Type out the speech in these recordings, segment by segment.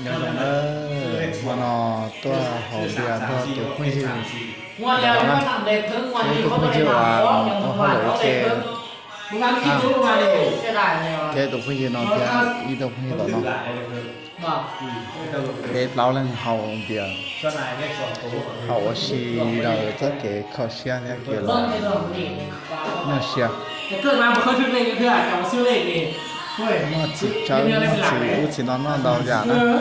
nhớ nhớ mà nó tôi họ bia thôi tôi không hiểu งวดแล้วก็ทำเด็กเพิ่งวันนี้เขาไม่ได้มาฟ้องยังมาเขาเด็กเพิ่งมึงงั้นคิดดูมาดิเสียดายเลยว่ะ cái tôi không hiểu nó bia ý tôi không hiểu nó บอก cái lão lên hậu bia สลายเลข2 ตัว hậu xì rồi chắc cái khó xia này kia เบิ้ง là ในดอกนี่ nó xia แต่เกิดมาไม่เคยถึงเลขเพื่อนแต่มาซื้อเลขนี่เฮ้ย nó chỉ cháu nó chỉ u chỉ nó đâu giả เอ nữa อ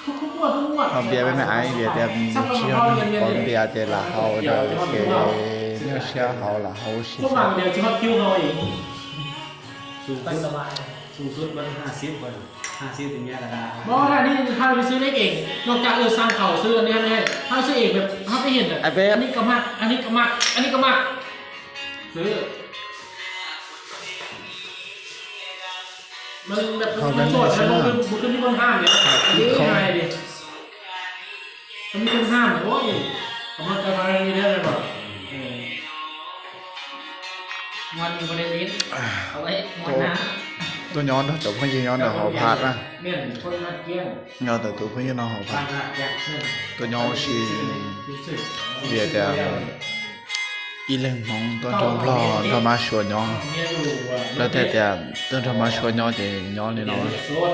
ทุกงวดทุกงวด họ bia bên này bia đẹp xia còn bia thì là hậu rồi cái nó xia hậu là hậu xì พวกเราเดี๋ยวจะมาคิวเราเอง สูง ไป สุด สบาย สูงสุดมัน50คน50ถึงแย่ละได้ เพราะว่านี่ถ้าไปซื้อเลขเองนอกจากสร้างเขาซื้ออันนี้เนี่ยถ้าซื้อเองแบบถ้าไปเห็นอ่ะอันนี้ก็มักอันนี้ก็มักอันนี้ก็มักซื้อมันแบบมันโสดมันขึ้นที่บนห้างเนี่ยยังไงดิมันมีบนห้างเนี่ยโอ้ยผมมันจะมาอะไรนี่ได้ไหมบอกมันมีบริเวณเอาไว้มันนะ tôi nhón đó tôi không hiểu nhón là họ phạt á เมี่ยนคนนัดเกี้ยง nhón là tôi không hiểu nó họ บ้าน phạt นัดแกี้ยงเมี่ยน tôi nhón xì รู้สึก bia đẹp ý lên mong tôi trong lo tôi mà sửa nhón เมียอยู่อ่ะ แล้วแต่tôi trong mà sửa nhón thì nhón thì nó โสด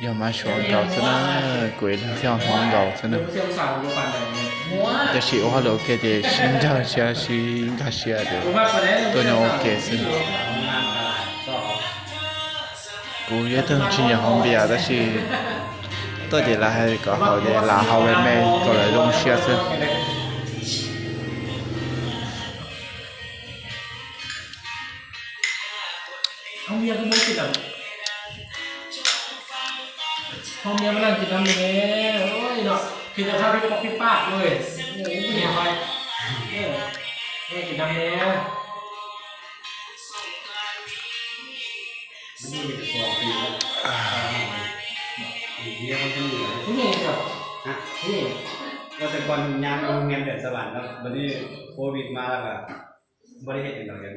giờ mà sửa đầu cho nó quỷ là theo mong đầu cho nó เสียงสาวอยู่ปานใดเนี่ยมัว จะสิว่าเราแค่จะ新疆些是应该些的 ผมว่าประเด็น ตัวน้องเกศกู也等今年红比啊，但是到底là hay có好的là好的没过来用些是。 เอาเมียก็ไม่กินอ่ะพอเมียมานั่งกินน้ำเมียโอ้ยเนาะกินแต่ข้าวพี่ป๊อกพี่ป้าเลยโอ้ยเมียไปกินน้ำเมีย นี่มี2 ปีแล้วเรียกมันอยู่ นี่เองเหรอ ฮะ นี่เอง ก็แต่ก่อนยามโรงเรียนเด็กสวรรค์แล้ววันนี้โควิดมาแล้วก็บ่ได้เฮ็ดหยังดอกกัน